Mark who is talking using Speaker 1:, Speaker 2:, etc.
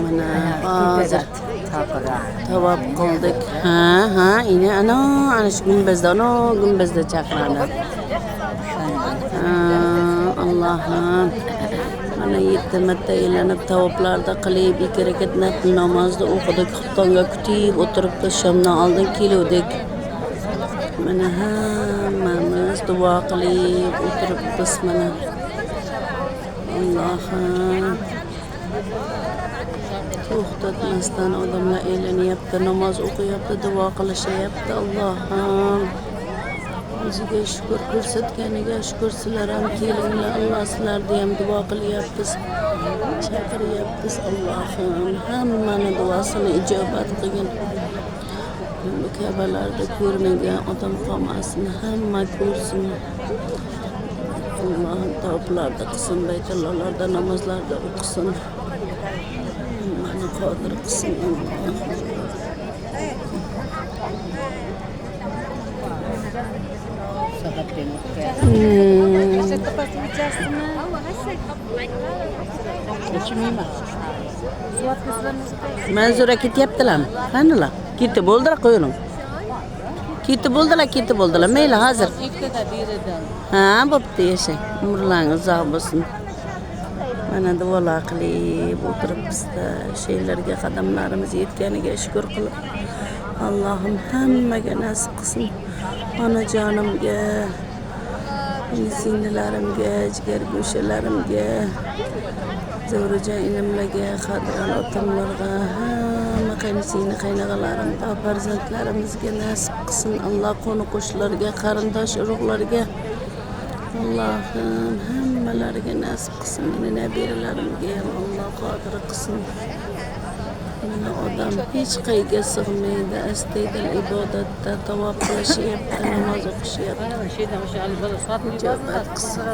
Speaker 1: Mana hozir tavob qildik. Ha, ana shu gumbazda chaqiradi. Allohim. Mana 7 marta aylanib tavoblarda qilib, 2 rakat nafil namozni o'qidik, xuftonga kutib o'tiribdi, shomdan oldin keluvdik. Mana hammamiz duo qilib o'tiribmiz mana. Allohim. To'xtatmasdan odamlar aylanyapti, namoz o'qiyapti, duo qilishyapti. Allohim. O'ziga shukr ko'rsatganiga shukr, sizlar ham kelinglar, Alloh sizlarni ham duo qilyapmiz, chaqiryapmiz. Allohim hammani duosini ijobat qilgin. Bu kabalarda ko'rmagan odam qolmasin, hamma ko'rsin. Allohim tavoblarda qilsin, baytullohlarda namozlarda o'qisin. Hammani qodir qilsin. Manzura ketyaptilarmi? Qanilar? Ketib bo'ldilar, qo'ying. Ketib bo'ldilar. Mayli, hozir. Ha, bo'pti, yashang. Umrlaringiz uzoq bo'lsin. Mana duolar qilib o'tiribmiz-da, sheylarga qadamlarimiz yetganiga shukr qilib, Allohim hammaga nasib qilsin. Onajonimga, singillarimga, jigar go'shalarimga, Zavrajon inimlarga, qadron otamlarga, hamma qaynisini qaynog'alarimga, farzandlarimizga nasib qilsin. Alloh qo'ni-qo'shnilarga, qarindosh urug'larga, Allohim hammalariga nasib qilsin. Meni nabiralarimga ham Alloh qodir qilsin. Mana odam hech qayga sig'maydi, astaydil ibodatda tavob qilishyapti, namoz o'qishyapti. Ijobat qilsin.